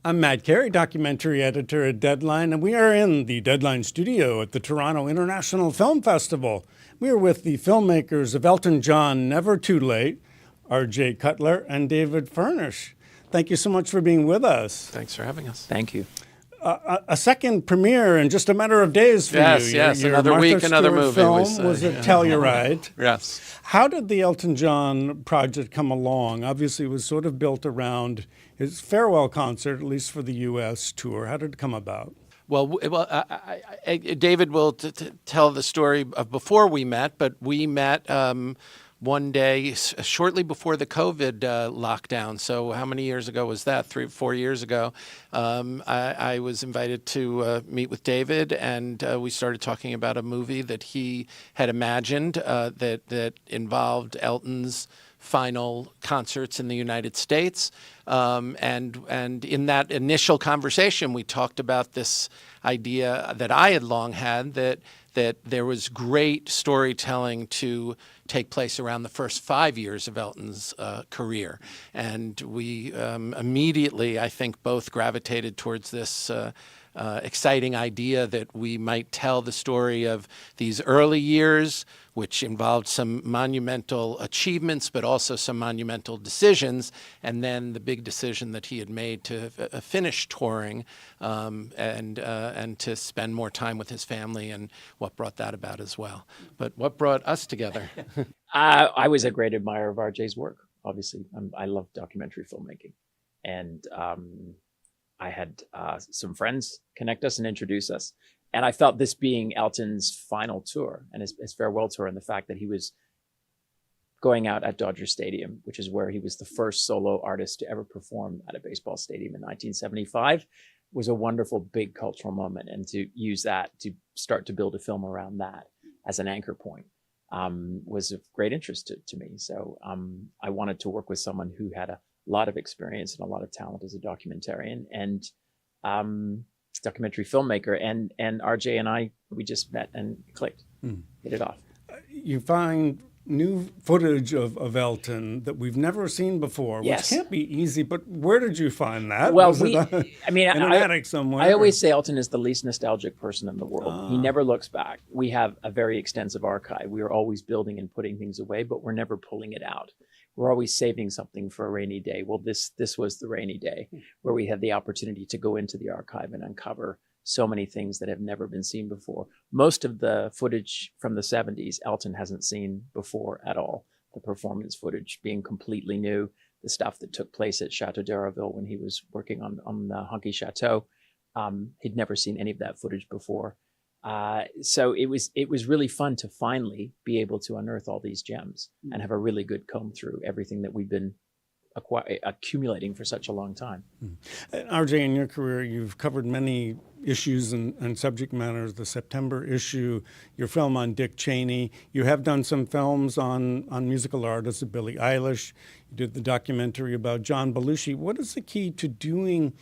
I'm Matt Carey, documentary editor at Deadline, and we are in the Deadline studio at the Toronto International Film Festival. We are with the filmmakers of Elton John, Never Too Late, R.J. Cutler, and David Furnish. Thank you so much for being with us. Thanks for having us. Thank you. A second premiere in just a matter of days for you. Yes, your another Martha week, another Stewart movie. Film was at Telluride. Yes. How did the Elton John project come along? Obviously, it was sort of built around his farewell concert, at least for the U.S. tour. How did it come about? Well, David will tell the story of before we met, but we met one day shortly before the COVID lockdown. So how many years ago was that? 3 or 4 years ago. I was invited to meet with David, and we started talking about a movie that he had imagined that involved Elton's final concerts in the United States. And in that initial conversation, we talked about this idea that I had long had, that there was great storytelling to take place around the first 5 years of Elton's career. And we immediately, I think, both gravitated towards this exciting idea that we might tell the story of these early years, which involved some monumental achievements, but also some monumental decisions, and then the big decision that he had made to finish touring and to spend more time with his family, and what brought that about as well. But what brought us together? I was a great admirer of RJ's work. Obviously, I love documentary filmmaking, and I had some friends connect us and introduce us. And I felt this being Elton's final tour and his farewell tour, and the fact that he was going out at Dodger Stadium, which is where he was the first solo artist to ever perform at a baseball stadium in 1975, was a wonderful big cultural moment. And to use that to start to build a film around that as an anchor point was of great interest to me. So I wanted to work with someone who had a lot of experience and a lot of talent as a documentarian and documentary filmmaker, and RJ and I, we just met and clicked, hit it off. You find new footage of Elton that we've never seen before, Yes. which can't be easy, but where did you find that? Well, Was it in an attic somewhere? I always say Elton is the least nostalgic person in the world. He never looks back. We have a very extensive archive. We are always building and putting things away, but we're never pulling it out. We're always saving something for a rainy day. Well, this was the rainy day where we had the opportunity to go into the archive and uncover so many things that have never been seen before. Most of the footage from the 70s, Elton hasn't seen before at all. The performance footage being completely new, the stuff that took place at Chateau d'Araville when he was working on the Honky Chateau. He'd never seen any of that footage before. So it was really fun to finally be able to unearth all these gems and have a really good comb through everything that we've been accumulating for such a long time. RJ, in your career, you've covered many issues and subject matters. The September issue, your film on Dick Cheney. You have done some films on musical artists, Billie Eilish. You did the documentary about John Belushi. What is the key to doing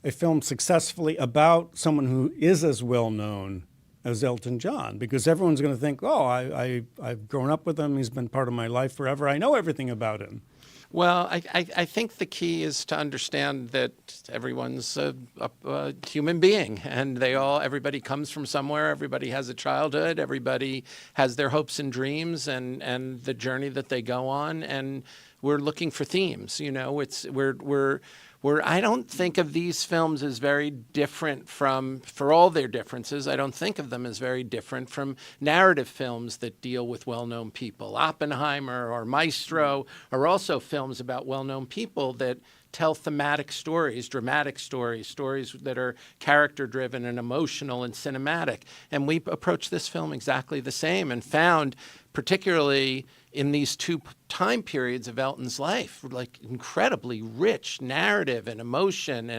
a film successfully about someone who is as well known as Elton John? Because everyone's going to think, oh, I've grown up with him. He's been part of my life forever. I know everything about him. Well, I think the key is to understand that everyone's a human being, and everybody comes from somewhere. Everybody has a childhood. Everybody has their hopes and dreams, and the journey that they go on. And we're looking for themes. You know, I don't think of these films as very different for all their differences, I don't think of them as very different from narrative films that deal with well-known people. Oppenheimer or Maestro are also films about well-known people that tell thematic stories, dramatic stories, stories that are character-driven and emotional and cinematic. And we approached this film exactly the same and found, particularly in these two time periods of Elton's life, like incredibly rich narrative and emotion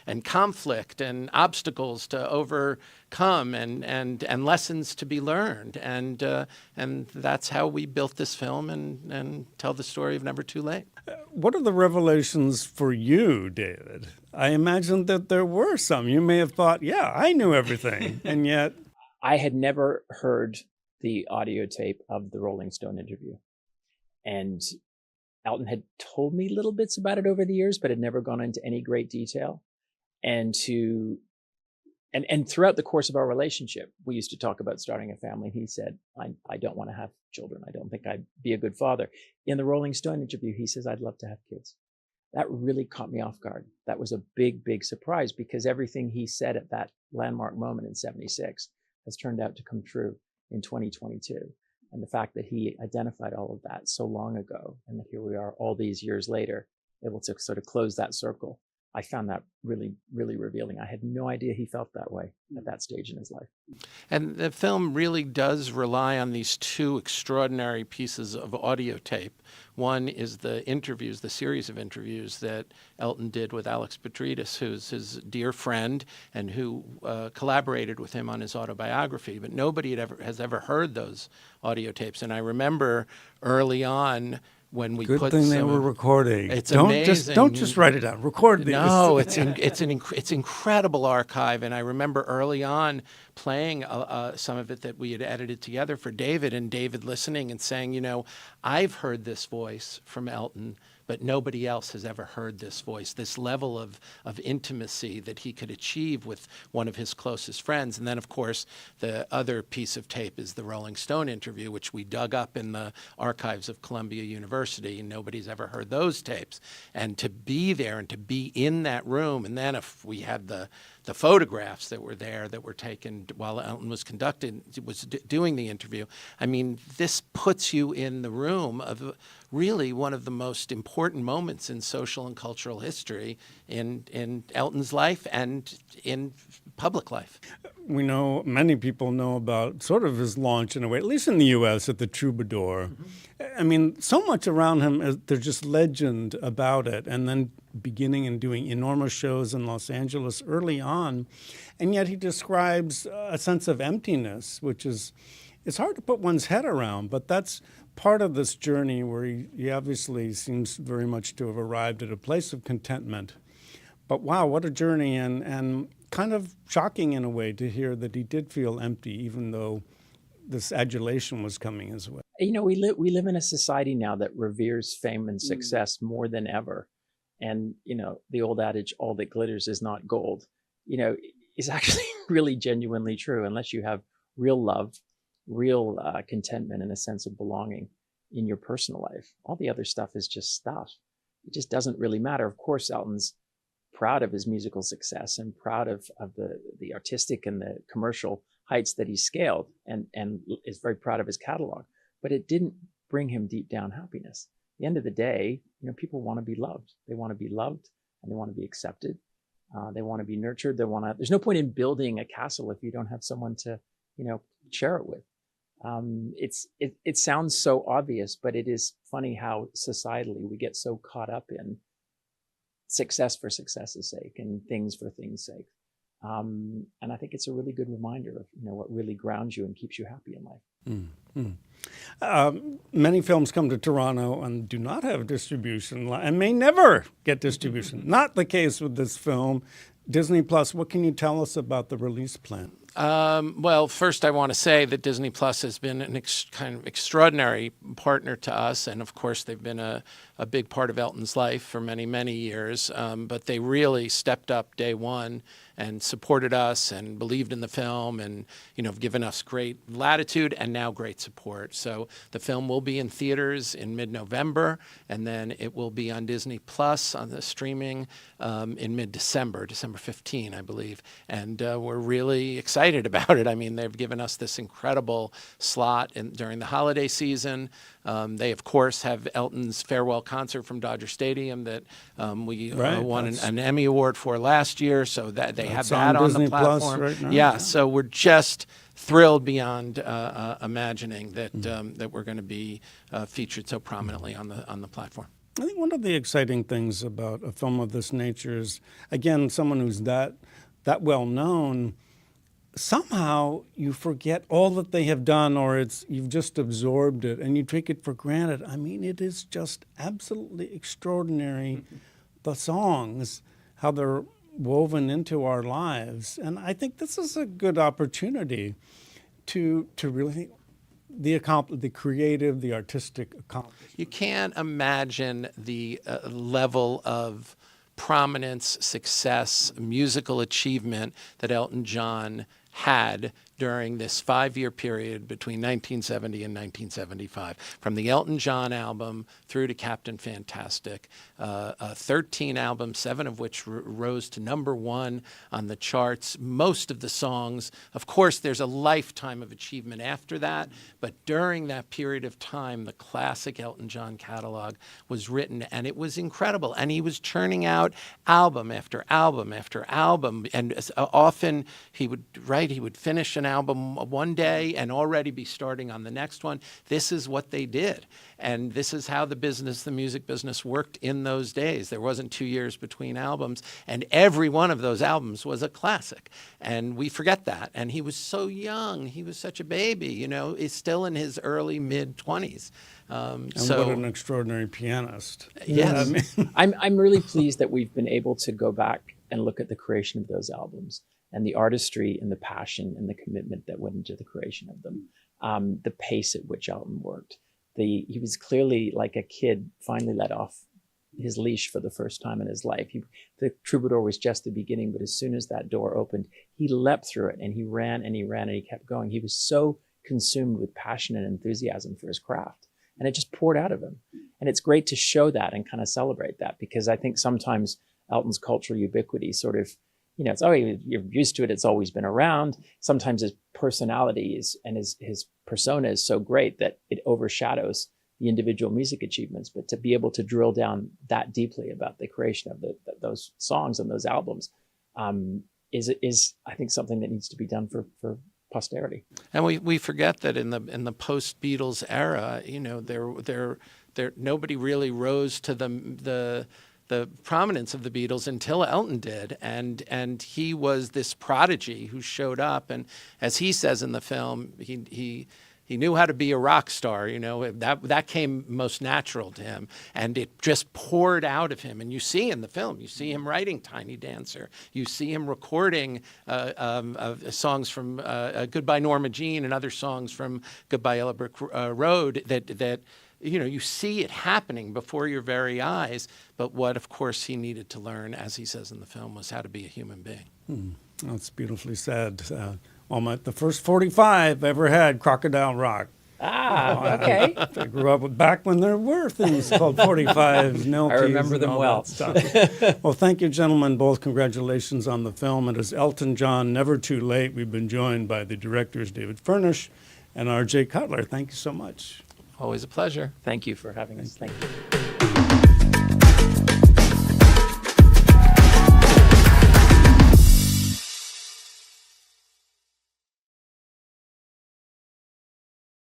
and conflict and obstacles to overcome and lessons to be learned. And that's how we built this film and tell the story of Never Too Late. What are the revelations for you, David? I imagine that there were some. You may have thought, yeah, I knew everything, and yet... I had never heard the audio tape of the Rolling Stone interview. And Elton had told me little bits about it over the years, but had never gone into any great detail. and to and throughout the course of our relationship, we used to talk about starting a family. He said, I don't want to have children. I don't think I'd be a good father. In the Rolling Stone interview, he says, I'd love to have kids. That really caught me off guard. That was a big, big surprise, because everything he said at that landmark moment in 76 has turned out to come true in 2022. And the fact that he identified all of that so long ago, and that here we are all these years later, able to sort of close that circle, I found that really, really revealing. I had no idea he felt that way at that stage in his life. And the film really does rely on these two extraordinary pieces of audio tape. One is the interviews, the series of interviews that Elton did with Alex Petridis, who's his dear friend and who collaborated with him on his autobiography. But nobody has ever heard those audio tapes. And I remember early on, when we Good put thing some, they were recording. It's don't amazing. Don't just write it down. Record these. No, it's incredible archive, and I remember early on playing some of it that we had edited together for David, and David listening and saying, you know, I've heard this voice from Elton, but nobody else has ever heard this voice, this level of intimacy that he could achieve with one of his closest friends. And then, of course, the other piece of tape is the Rolling Stone interview, which we dug up in the archives of Columbia University, and nobody's ever heard those tapes. And to be there and to be in that room, and then if we had the photographs that were there that were taken while Elton was doing the interview. I mean, this puts you in the room of really one of the most important moments in social and cultural history in Elton's life and in public life. We know, many people know about sort of his launch in a way, at least in the U.S., at the Troubadour. Mm-hmm. I mean, so much around him, there's just legend about it, and then beginning and doing enormous shows in Los Angeles early on. And yet he describes a sense of emptiness, which is, it's hard to put one's head around, but that's part of this journey where he obviously seems very much to have arrived at a place of contentment. But wow, what a journey, and kind of shocking in a way to hear that he did feel empty, even though this adulation was coming his way. You know, we live in a society now that reveres fame and success more than ever. And, you know, the old adage, all that glitters is not gold, you know, is actually really genuinely true. Unless you have real love, real contentment, and a sense of belonging in your personal life, all the other stuff is just stuff. It just doesn't really matter. Of course, Elton's proud of his musical success and proud of the artistic and the commercial heights that he scaled, and is very proud of his catalog. But it didn't bring him deep down happiness. At the end of the day, you know, people want to be loved. They want to be loved, and they want to be accepted. They want to be nurtured. There's no point in building a castle if you don't have someone to, you know, share it with. It sounds so obvious, but it is funny how societally we get so caught up in success for success's sake and things for things' sake. And I think it's a really good reminder of, you know, what really grounds you and keeps you happy in life. Mm-hmm. Many films come to Toronto and do not have distribution and may never get distribution. Not the case with this film. Disney Plus, what can you tell us about the release plan? Well, first I want to say that Disney Plus has been an kind of extraordinary partner to us, and of course they've been a big part of Elton's life for many, many years, but they really stepped up day one and supported us and believed in the film and, you know, have given us great latitude and now great support. So the film will be in theaters in mid-November, and then it will be on Disney Plus on the streaming in mid-December, December 15, I believe. And we're really excited about it. I mean, they've given us this incredible slot during the holiday season. They, of course, have Elton's farewell concert from Dodger Stadium that we won an Emmy Award for last year, so that they have that on Disney the platform. Plus right now. Yeah, so we're just thrilled beyond imagining that we're going to be featured so prominently on the platform. I think one of the exciting things about a film of this nature is, again, someone who's that well known, somehow you forget all that they have done, or you've just absorbed it and you take it for granted. I mean, it is just absolutely extraordinary, the songs, how they're woven into our lives. And I think this is a good opportunity to really the creative, the artistic accomplishment. You can't imagine the level of prominence, success, musical achievement that Elton John had during this 5-year period between 1970 and 1975. From the Elton John album through to Captain Fantastic, 13 albums, 7 of which rose to #1 on the charts. Most of the songs, of course, there's a lifetime of achievement after that, but during that period of time, the classic Elton John catalog was written, and it was incredible. And he was churning out album after album after album, and often he would finish an album one day and already be starting on the next one. This is what they did. And this is how the music business worked in those days. There wasn't 2 years between albums, and every one of those albums was a classic. And we forget that. And he was so young. He was such a baby, he's still in his early mid-20s. And what an extraordinary pianist. Yes. I'm really pleased that we've been able to go back and look at the creation of those albums and the artistry and the passion and the commitment that went into the creation of them. The pace at which Elton worked. He was clearly like a kid finally let off his leash for the first time in his life. The Troubadour was just the beginning, but as soon as that door opened, he leapt through it and he ran and he ran and he kept going. He was so consumed with passion and enthusiasm for his craft, and it just poured out of him. And it's great to show that and kind of celebrate that, because I think sometimes Elton's cultural ubiquity sort of, it's, you're used to it. It's always been around. Sometimes his personality and his persona is so great that it overshadows the individual music achievements. But to be able to drill down that deeply about the creation of those songs and those albums is I think something that needs to be done for posterity. And we forget that in the post Beatles era, there nobody really rose to the prominence of the Beatles until Elton did, and he was this prodigy who showed up, and as he says in the film, he knew how to be a rock star. That came most natural to him, and it just poured out of him. And you see in the film, you see him writing Tiny Dancer, you see him recording songs from Goodbye Norma Jean and other songs from Goodbye Yellow Brick Road that. You see it happening before your very eyes. But what, of course, he needed to learn, as he says in the film, was how to be a human being. That's beautifully said. The first 45 ever had Crocodile Rock. Okay. I grew up back when there were things called 45s, Nilkies. I remember them well. Well, thank you, gentlemen, both. Congratulations on the film. It is Elton John, Never Too Late. We've been joined by the directors, David Furnish and R.J. Cutler. Thank you so much. Always a pleasure. Thank you for having us. Thank you.